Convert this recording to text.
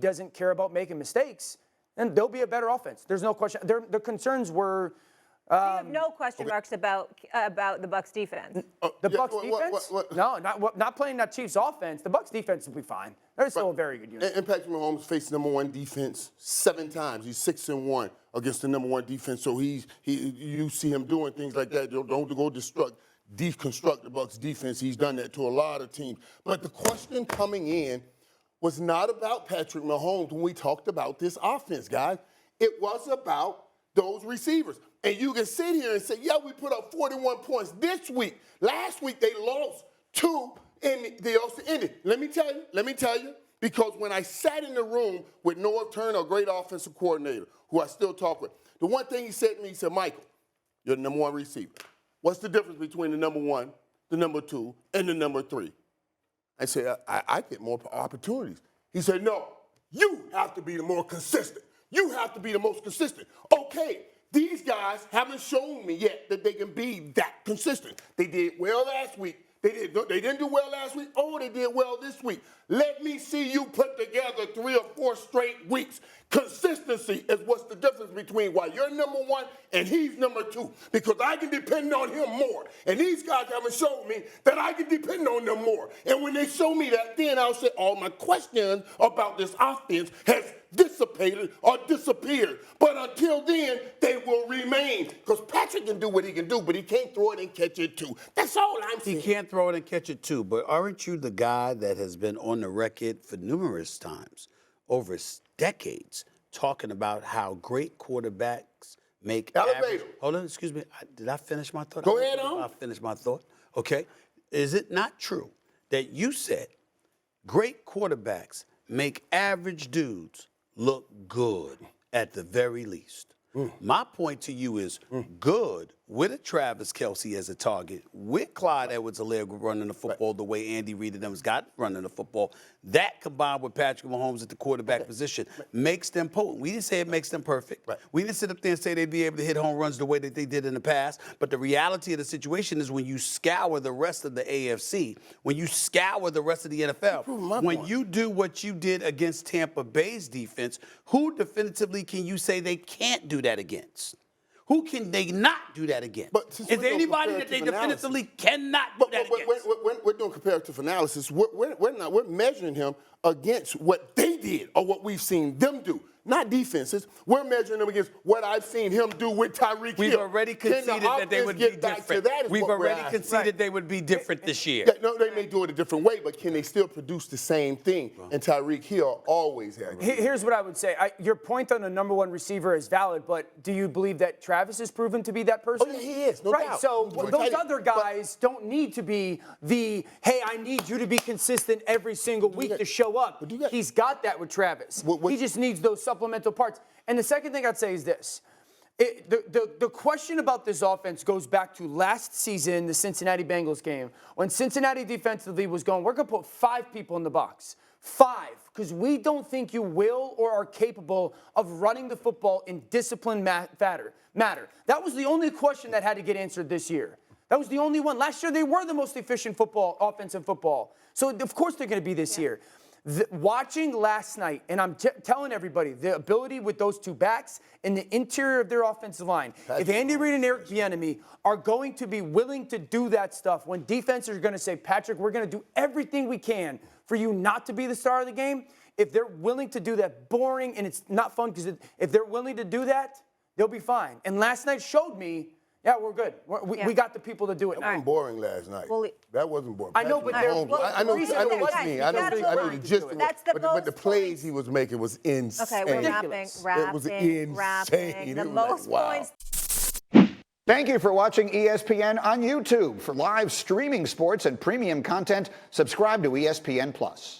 doesn't care about making mistakes, then they'll be a better offense. There's no question. The concerns were. You have no question marks about the Bucs defense. The Bucs defense? No, not playing that Chiefs offense. The Bucs defense will be fine. They're still a very good unit. And Patrick Mahomes faced number one defense 7 times. He's 6-1 against the number one defense. So you see him doing things like that. Don't go deconstruct the Bucs defense. He's done that to a lot of teams. But the question coming in was not about Patrick Mahomes when we talked about this offense, guys. It was about those receivers. And you can sit here and say, yeah, we put up 41 points this week. Last week they lost 2 in the Austin Indy. Let me tell you, because when I sat in the room with Norv Turner, a great offensive coordinator, who I still talk with, the one thing he said to me, he said, Michael, you're the number one receiver. What's the difference between the number 1, the number 2, and the number 3? I said, I get more opportunities. He said, no, you have to be the more consistent. You have to be the most consistent. Okay, these guys haven't shown me yet that they can be that consistent. They did well last week. They didn't do well last week. Oh, they did well this week. Let me see you put together 3 or 4 straight weeks. Consistency is what's the difference between why you're number 1 and he's number 2. Because I can depend on him more. And these guys haven't shown me that I can depend on them more. And when they show me that, then I'll say all my questions about this offense has dissipated or disappeared. But until then, they will remain. Because Patrick can do what he can do, but he can't throw it and catch it too. That's all I'm saying. He can't throw it and catch it too. But aren't you the guy that has been on the record for numerous times, over decades, talking about how great quarterbacks make average. Hold on, excuse me. Did I finish my thought? Go ahead on. I finished my thought. Okay. Is it not true that you said great quarterbacks make average dudes look good at the very least? My point to you is good with a Travis Kelce as a target, with Clyde Edwards-Helaire running the football the way Andy Reid and them has got running the football. That combined with Patrick Mahomes at the quarterback position makes them potent. We didn't say it makes them perfect. We didn't sit up there and say they'd be able to hit home runs the way that they did in the past. But the reality of the situation is when you scour the rest of the AFC, when you scour the rest of the NFL, when you do what you did against Tampa Bay's defense, who definitively can you say they can't do that against? Who can they not do that against? Is there anybody that they definitively cannot do that against? We're doing comparative analysis. We're measuring him against what they did or what we've seen them do. Not defenses. We're measuring them against what I've seen him do with Tyreek Hill. We've already conceded that they would be different. We've already conceded they would be different this year. No, they may do it a different way, but can they still produce the same thing? And Tyreek Hill always has. Here's what I would say. Your point on the number 1 receiver is valid, but do you believe that Travis is proven to be that person? Oh, yeah, he is, no doubt. Right, so those other guys don't need to be the, hey, I need you to be consistent every single week to show up. He's got that with Travis. He just needs those supplemental parts. And the second thing I'd say is this. The question about this offense goes back to last season, the Cincinnati Bengals game, when Cincinnati defensively was going, we're going to put 5 people in the box. 5, because we don't think you will or are capable of running the football in disciplined matter. That was the only question that had to get answered this year. That was the only one. Last year, they were the most efficient offense in football. So, of course, they're going to be this year. Watching last night, and I'm telling everybody, the ability with those 2 backs and the interior of their offensive line, if Andy Reid and Eric Bieniemy are going to be willing to do that stuff, when defenses are going to say, Patrick, we're going to do everything we can for you not to be the star of the game, if they're willing to do that, boring and it's not fun, because if they're willing to do that, they'll be fine. And last night showed me, yeah, we're good. We got the people to do it. That wasn't boring last night. That wasn't boring. I know, but I know what you mean. I know the gist of it. But the plays he was making was insane. Okay, we're it was insane. The most points. Thank you for watching ESPN on YouTube. For live streaming sports and premium content, subscribe to ESPN+.